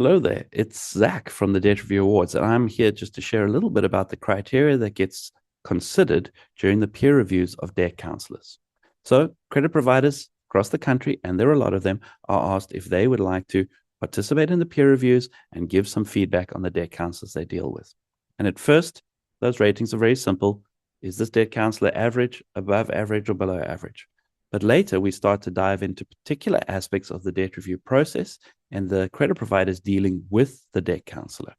Hello there, it's Zach from the Debt Review Awards, and I'm here just to share a little bit about the criteria that gets considered during the peer reviews of debt counselors. So, credit providers across the country, and there are a lot of them, are asked if they would like to participate in the peer reviews and give some feedback on the debt counselors they deal with. And at first, those ratings are very simple. Is this debt counselor average, above average, or below average? But later, we start to dive into particular aspects of the debt review process and the credit providers dealing with the debt counselor.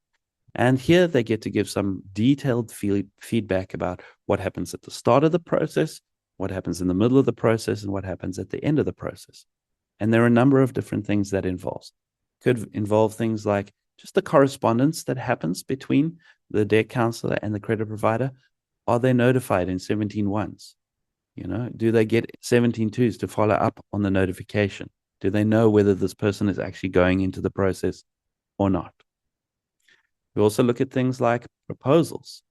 And here they get to give some detailed feedback about what happens at the start of the process, what happens in the middle of the process, and what happens at the end of the process. And there are a number of different things that involves. Could involve things like just the correspondence that happens between the debt counselor and the credit provider. Are they notified in 17 ones? Do they get 17 twos to follow up on the notification? Do they know whether this person is actually going into the process or not? We also look at things like proposals.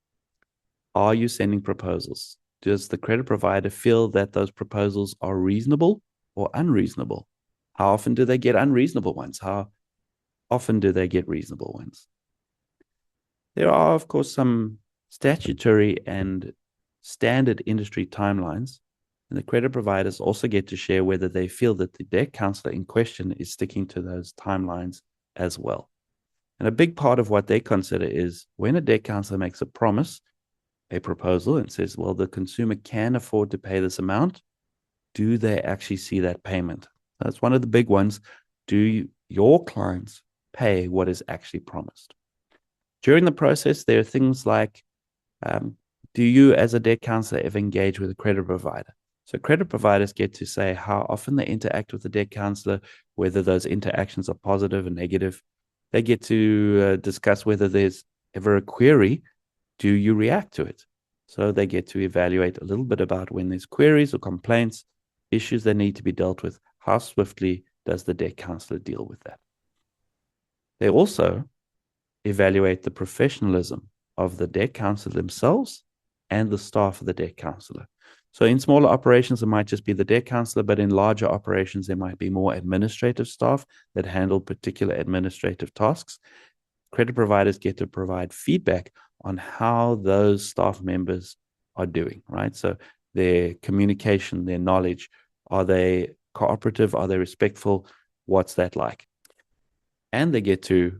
Are you sending proposals? Does the credit provider feel that those proposals are reasonable or unreasonable? How often do they get unreasonable ones? How often do they get reasonable ones? There are, of course, some statutory and standard industry timelines, and the credit providers also get to share whether they feel that the debt counselor in question is sticking to those timelines as well. And a big part of what they consider is when a debt counselor makes a promise, a proposal, and says, well, the consumer can afford to pay this amount, do they actually see that payment? That's one of the big ones. Do your clients pay what is actually promised? During the process, there are things like, do you as a debt counselor ever engage with a credit provider? So credit providers get to say how often they interact with the debt counselor, whether those interactions are positive or negative. They get to discuss whether there's ever a query. Do you react to it? So they get to evaluate a little bit about when there's queries or complaints, issues that need to be dealt with. How swiftly does the debt counselor deal with that? They also evaluate the professionalism of the debt counselor themselves and the staff of the debt counselor. So in smaller operations, it might just be the debt counselor, but in larger operations, there might be more administrative staff that handle particular administrative tasks. Credit providers get to provide feedback on how those staff members are doing, right? So their communication, their knowledge, are they cooperative? Are they respectful? What's that like? And they get to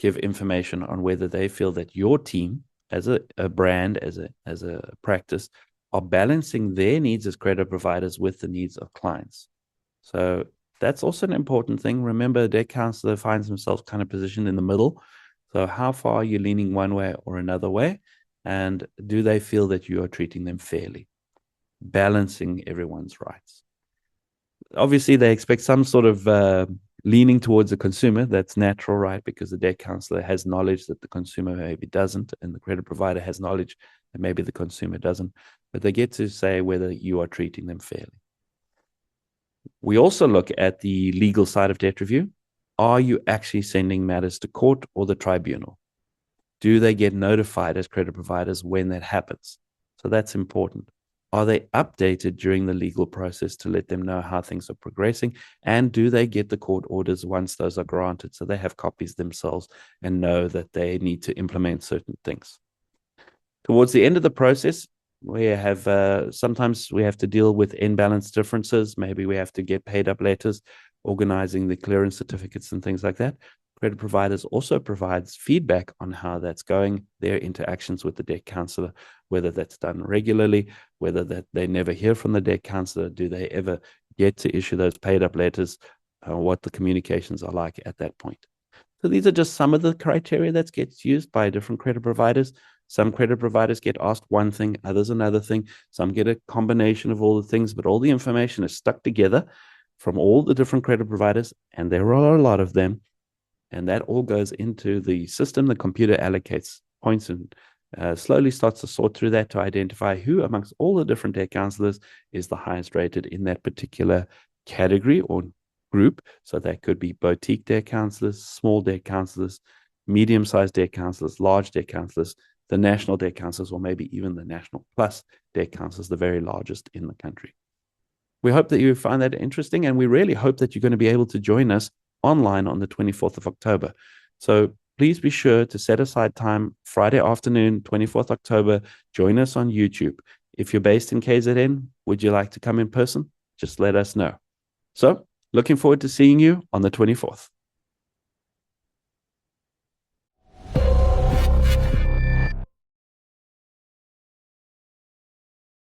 give information on whether they feel that your team, as a brand, as a practice, are balancing their needs as credit providers with the needs of clients. So that's also an important thing. Remember, a debt counselor finds themselves kind of positioned in the middle. So how far are you leaning one way or another way? And do they feel that you are treating them fairly? Balancing everyone's rights. Obviously, they expect some sort of leaning towards the consumer. That's natural, right? Because the debt counselor has knowledge that the consumer maybe doesn't, and the credit provider has knowledge that maybe the consumer doesn't. But they get to say whether you are treating them fairly. We also look at the legal side of debt review. Are you actually sending matters to court or the tribunal? Do they get notified as credit providers when that happens? So that's important. Are they updated during the legal process to let them know how things are progressing? And do they get the court orders once those are granted so they have copies themselves and know that they need to implement certain things? Towards the end of the process, we have sometimes we have to deal with imbalance differences. Maybe we have to get paid up letters, organizing the clearance certificates and things like that. Credit providers also provides feedback on how that's going, their interactions with the debt counselor, whether that's done regularly, whether that they never hear from the debt counselor, do they ever get to issue those paid up letters, what the communications are like at that point. So these are just some of the criteria that gets used by different credit providers. Some credit providers get asked one thing, others another thing. Some get a combination of all the things, but all the information is stuck together from all the different credit providers, and there are a lot of them. And that all goes into the system. The computer allocates points and slowly starts to sort through that to identify who amongst all the different debt counselors is the highest rated in that particular category or group. So that could be boutique debt counselors, small debt counselors, medium-sized debt counselors, large debt counselors, the national debt counselors, or maybe even the national plus debt counselors, the very largest in the country. We hope that you find that interesting, and we really hope that you're going to be able to join us online on the 24th of October. So please be sure to set aside time Friday afternoon, 24th October. Join us on YouTube. If you're based in KZN, would you like to come in person? Just let us know. So looking forward to seeing you on the 24th.